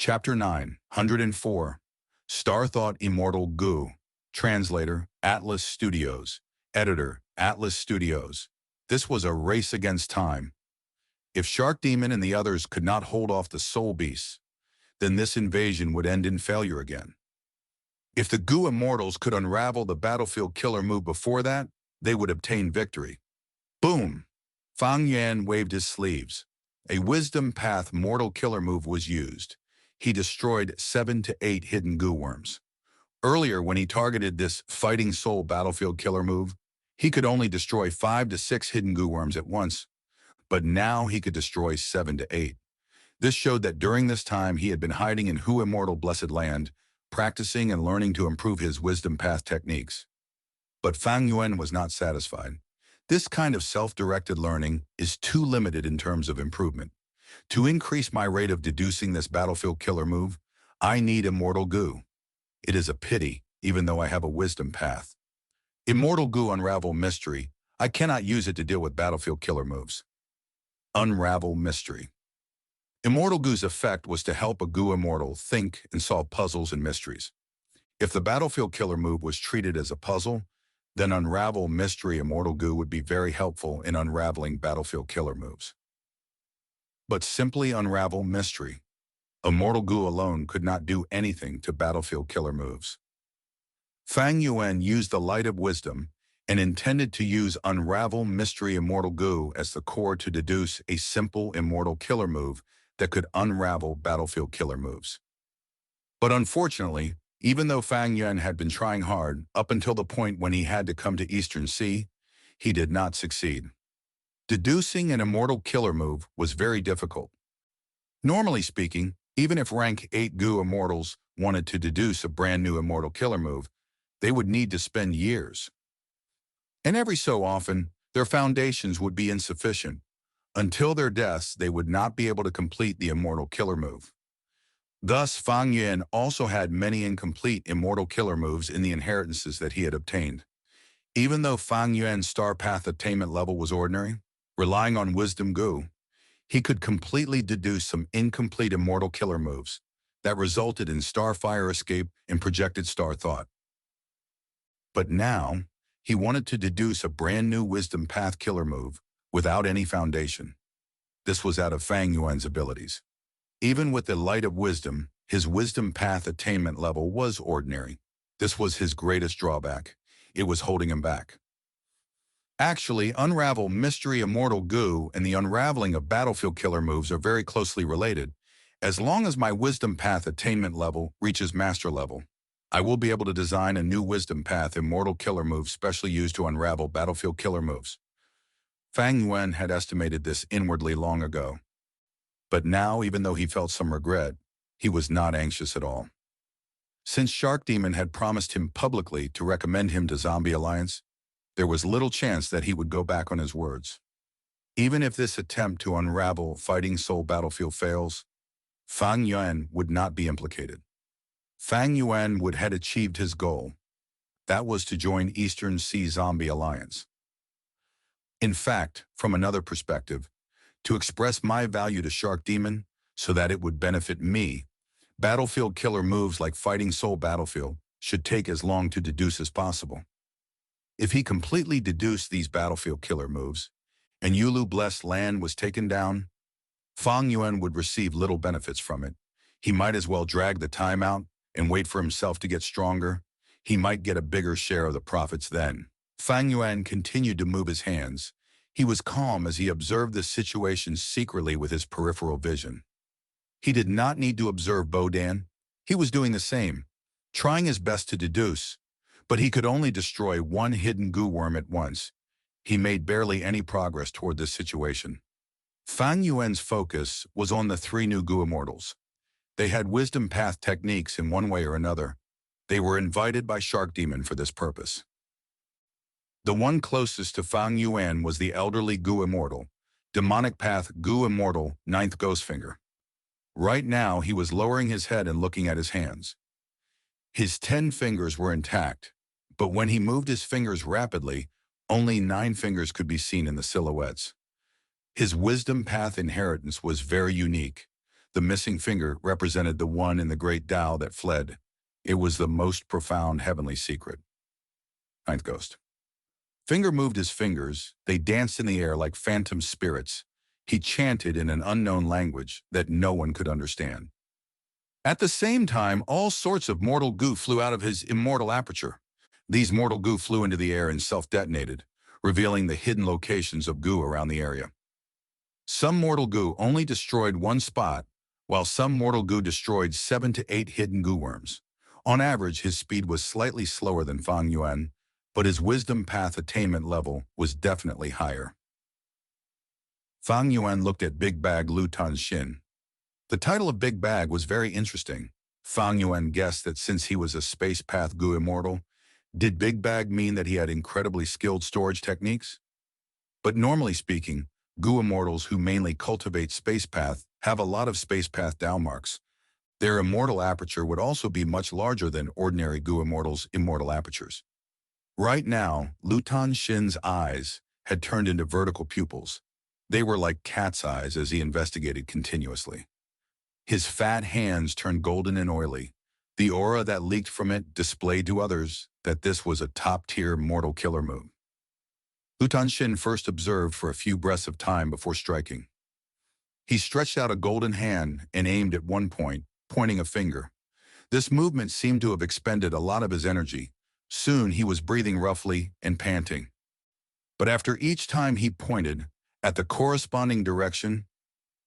Chapter 904 Star Thought Immortal Goo. Translator, Atlas Studios. Editor, Atlas Studios. This was a race against time. If Shark Demon and the others could not hold off the Soul Beasts, then this invasion would end in failure again. If the Goo Immortals could unravel the battlefield killer move before that, they would obtain victory. Boom! Fang Yuan waved his sleeves. A Wisdom Path mortal killer move was used. He destroyed 7 to 8 hidden goo worms. Earlier, when he targeted this Fighting Soul battlefield killer move, he could only destroy 5 to 6 hidden goo worms at once, but now he could destroy 7 to 8. This showed that during this time he had been hiding in Hu Immortal Blessed Land, practicing and learning to improve his Wisdom Path techniques. But Fang Yuan was not satisfied. This kind of self-directed learning is too limited in terms of improvement. To increase my rate of deducing this battlefield killer move, I need Immortal Goo. It is a pity, even though I have a Wisdom Path. Immortal Goo Unravel Mystery. I cannot use it to deal with battlefield killer moves. Unravel Mystery. Immortal Goo's effect was to help a Goo Immortal think and solve puzzles and mysteries. If the battlefield killer move was treated as a puzzle, then Unravel Mystery Immortal Goo would be very helpful in unraveling battlefield killer moves. But simply Unravel Mystery. Immortal Goo alone could not do anything to battlefield killer moves. Fang Yuan used the light of wisdom and intended to use Unravel Mystery Immortal Goo as the core to deduce a simple immortal killer move that could unravel battlefield killer moves. But unfortunately, even though Fang Yuan had been trying hard up until the point when he had to come to Eastern Sea, he did not succeed. Deducing an immortal killer move was very difficult. Normally speaking, even if rank 8 Goo Immortals wanted to deduce a brand new immortal killer move, they would need to spend years. And every so often, their foundations would be insufficient. Until their deaths, they would not be able to complete the immortal killer move. Thus, Fang Yuan also had many incomplete immortal killer moves in the inheritances that he had obtained. Even though Fang Yuan's star path attainment level was ordinary, relying on Wisdom Goo, he could completely deduce some incomplete immortal killer moves that resulted in Starfire Escape and Projected Star Thought. But now, he wanted to deduce a brand new Wisdom Path killer move without any foundation. This was out of Fang Yuan's abilities. Even with the light of wisdom, his Wisdom Path attainment level was ordinary. This was his greatest drawback. It was holding him back. Actually, Unravel Mystery Immortal Goo and the unraveling of battlefield killer moves are very closely related. As long as my Wisdom Path attainment level reaches Master level, I will be able to design a new Wisdom Path immortal killer move specially used to unravel battlefield killer moves. Fang Yuan had estimated this inwardly long ago. But now, even though he felt some regret, he was not anxious at all. Since Shark Demon had promised him publicly to recommend him to Zombie Alliance, there was little chance that he would go back on his words. Even if this attempt to unravel Fighting Soul Battlefield fails, Fang Yuan would not be implicated. Fang Yuan would have achieved his goal. That was to join Eastern Sea Zombie Alliance. In fact, from another perspective, to express my value to Shark Demon so that it would benefit me, battlefield killer moves like Fighting Soul Battlefield should take as long to deduce as possible. If he completely deduced these battlefield killer moves, and Yulu Blessed Land was taken down, Fang Yuan would receive little benefits from it. He might as well drag the time out and wait for himself to get stronger. He might get a bigger share of the profits then. Fang Yuan continued to move his hands. He was calm as he observed the situation secretly with his peripheral vision. He did not need to observe Bodan. He was doing the same, trying his best to deduce, but he could only destroy one hidden goo worm at once. He made barely any progress toward this situation. Fang Yuan's focus was on the 3 new Goo Immortals. They had Wisdom Path techniques in one way or another. They were invited by Shark Demon for this purpose. The one closest to Fang Yuan was the elderly Goo Immortal, Demonic Path Goo Immortal 9th Ghostfinger. Right now, he was lowering his head and looking at his hands. His 10 fingers were intact, but when he moved his fingers rapidly, only 9 fingers could be seen in the silhouettes. His Wisdom Path inheritance was very unique. The missing finger represented the one in the great Tao that fled. It was the most profound heavenly secret. Ninth ghost. Finger moved his fingers. They danced in the air like phantom spirits. He chanted in an unknown language that no one could understand. At the same time, all sorts of mortal goo flew out of his immortal aperture. These mortal goo flew into the air and self-detonated, revealing the hidden locations of goo around the area. Some mortal goo only destroyed one spot, while some mortal goo destroyed 7 to 8 hidden goo worms. On average, his speed was slightly slower than Fang Yuan, but his wisdom path attainment level was definitely higher. Fang Yuan looked at Big Bag Lu Tanxin. The title of Big Bag was very interesting. Fang Yuan guessed that since he was a space path goo immortal, did Big Bag mean that he had incredibly skilled storage techniques? But normally speaking, goo immortals who mainly cultivate space path have a lot of space path Tao marks. Their immortal aperture would also be much larger than ordinary goo immortals' immortal apertures. Right now, Lu Tanxin's eyes had turned into vertical pupils. They were like cat's eyes as he investigated continuously. His fat hands turned golden and oily. The aura that leaked from it displayed to others that this was a top-tier mortal killer move. Lu Tanxin first observed for a few breaths of time before striking. He stretched out a golden hand and aimed at one point, pointing a finger. This movement seemed to have expended a lot of his energy. Soon he was breathing roughly and panting. But after each time he pointed at the corresponding direction,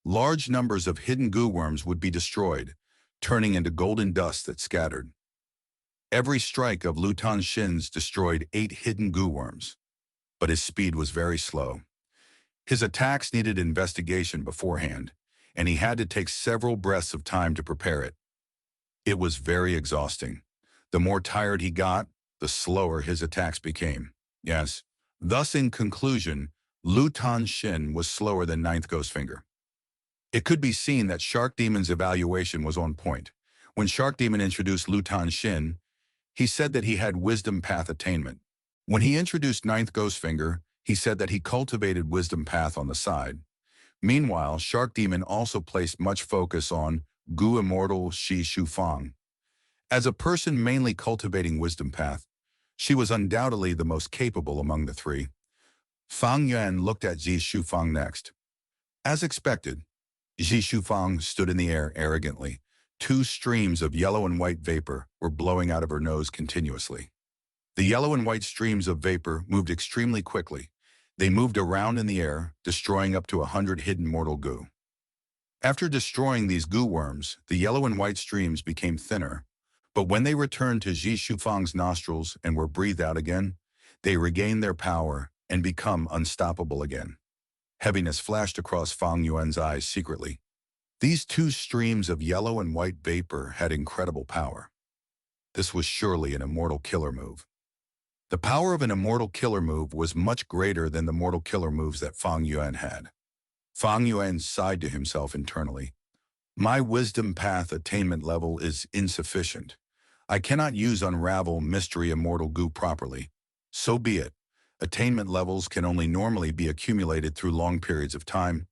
large numbers of hidden goo worms would be destroyed, turning into golden dust that scattered. Every strike of Lu Tanxin's destroyed 8 hidden goo worms, but his speed was very slow. His attacks needed investigation beforehand, and he had to take several breaths of time to prepare it. It was very exhausting. The more tired he got, the slower his attacks became. Yes. Thus, in conclusion, Lu Tanxin was slower than Ninth Ghost Finger. It could be seen that Shark Demon's evaluation was on point. When Shark Demon introduced Lu Tanxin, he said that he had wisdom path attainment. When he introduced Ninth Ghost Finger, he said that he cultivated wisdom path on the side. Meanwhile, Shark Demon also placed much focus on Gu Immortal Shi Shufang. As a person mainly cultivating wisdom path, she was undoubtedly the most capable among the three. Fang Yuan looked at Zhi Shufang next. As expected, Zhi Shufang stood in the air arrogantly. 2 streams of yellow and white vapor were blowing out of her nose continuously. The yellow and white streams of vapor moved extremely quickly. They moved around in the air, destroying up to 100 hidden mortal goo. After destroying these goo worms, the yellow and white streams became thinner, but when they returned to Zhi Shufang's nostrils and were breathed out again, they regained their power and become unstoppable again. Heaviness flashed across Fang Yuan's eyes secretly. These 2 streams of yellow and white vapor had incredible power. This was surely an immortal killer move. The power of an immortal killer move was much greater than the mortal killer moves that Fang Yuan had. Fang Yuan sighed to himself internally. My wisdom path attainment level is insufficient. I cannot use Unravel Mystery Immortal Goo properly. So be it. Attainment levels can only normally be accumulated through long periods of time.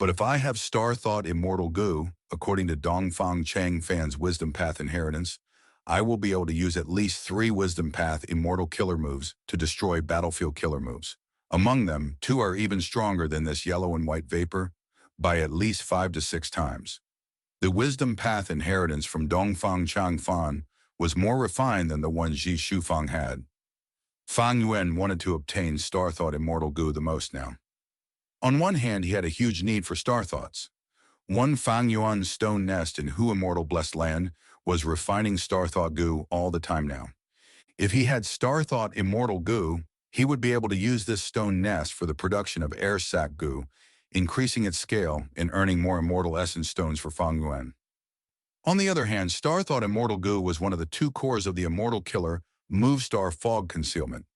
But if I have Star Thought Immortal Goo, according to Dongfang Chang Fan's Wisdom Path Inheritance, I will be able to use at least 3 Wisdom Path Immortal Killer moves to destroy battlefield killer moves. Among them, 2 are even stronger than this yellow and white vapor, by at least 5 to 6 times. The Wisdom Path Inheritance from Dongfang Chang Fan was more refined than the one Zhi Shufang had. Fang Yuan wanted to obtain Star Thought Immortal Goo the most now. On one hand, he had a huge need for Star Thoughts. One Fang Yuan's stone nest in Hu Immortal Blessed Land was refining Star Thought Goo all the time now. If he had Star Thought Immortal Goo, he would be able to use this stone nest for the production of Air Sac Goo, increasing its scale and earning more Immortal Essence Stones for Fang Yuan. On the other hand, Star Thought Immortal Goo was one of the 2 cores of the Immortal Killer Move Star Fog Concealment.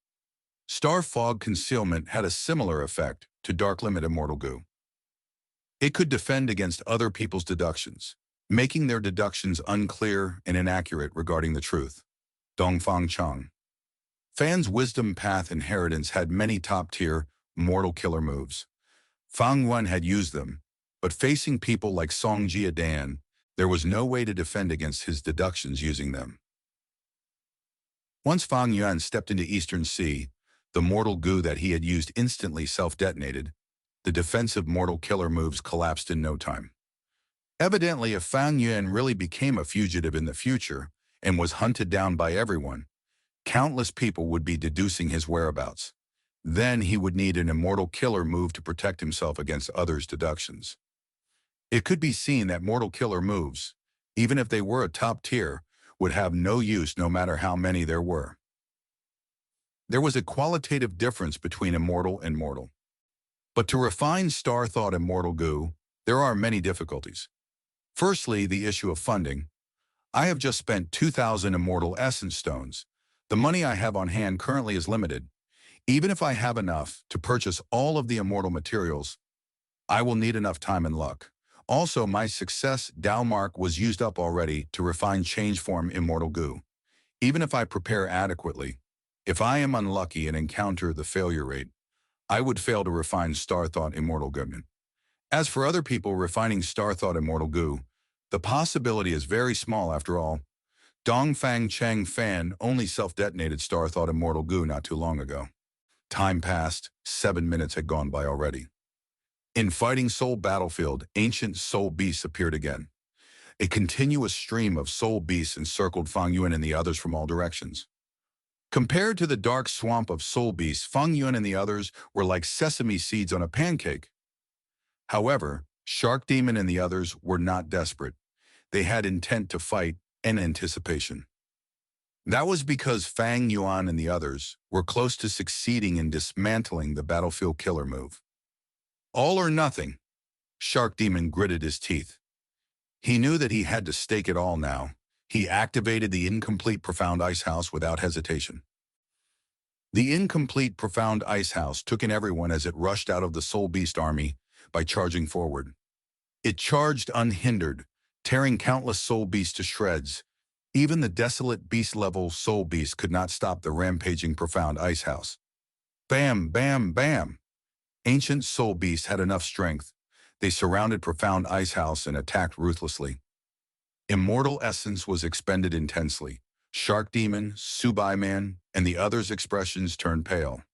Star Fog Concealment had a similar effect to Dark Limit Immortal Goo. It could defend against other people's deductions, making their deductions unclear and inaccurate regarding the truth. Dongfang Chang Fan's Wisdom Path Inheritance had many top-tier mortal killer moves. Fang Yuan had used them, But facing people like Song Dan, there was no way to defend against his deductions using them. Once Fang Yuan stepped into Eastern Sea, the mortal goo that he had used instantly self-detonated. The defensive mortal killer moves collapsed in no time. Evidently, if Fang Yuan really became a fugitive in the future and was hunted down by everyone, countless people would be deducing his whereabouts. Then he would need an immortal killer move to protect himself against others' deductions. It could be seen that mortal killer moves, even if they were a top tier, would have no use no matter how many there were. There was a qualitative difference between immortal and mortal. But to refine Star Thought Immortal Goo, there are many difficulties. Firstly, the issue of funding. I have just spent 2,000 Immortal Essence Stones. The money I have on hand currently is limited. Even if I have enough to purchase all of the immortal materials, I will need enough time and luck. Also, my success Dao mark was used up already to refine change form Immortal Goo. Even if I prepare adequately, if I am unlucky and encounter the failure rate, I would fail to refine Star Thought Immortal Goo. As for other people refining Star Thought Immortal Goo, the possibility is very small after all. Dongfang Cheng Fan only self-detonated Star Thought Immortal Goo not too long ago. Time passed, 7 minutes had gone by already. In Fighting Soul Battlefield, ancient soul beasts appeared again. A continuous stream of soul beasts encircled Fang Yuan and the others from all directions. Compared to the dark swamp of soul beasts, Fang Yuan and the others were like sesame seeds on a pancake. However, Shark Demon and the others were not desperate. They had intent to fight and anticipation. That was because Fang Yuan and the others were close to succeeding in dismantling the battlefield killer move. All or nothing, Shark Demon gritted his teeth. He knew that he had to stake it all now. He activated the incomplete Profound Ice House without hesitation. The incomplete Profound Ice House took in everyone as it rushed out of the Soul Beast army by charging forward. It charged unhindered, tearing countless soul beasts to shreds. Even the desolate beast-level soul beast could not stop the rampaging Profound Ice House. Bam, bam, bam! Ancient soul beasts had enough strength. They surrounded Profound Ice House and attacked ruthlessly. Immortal essence was expended intensely. Shark Demon, Subai Man, and the others' expressions turned pale.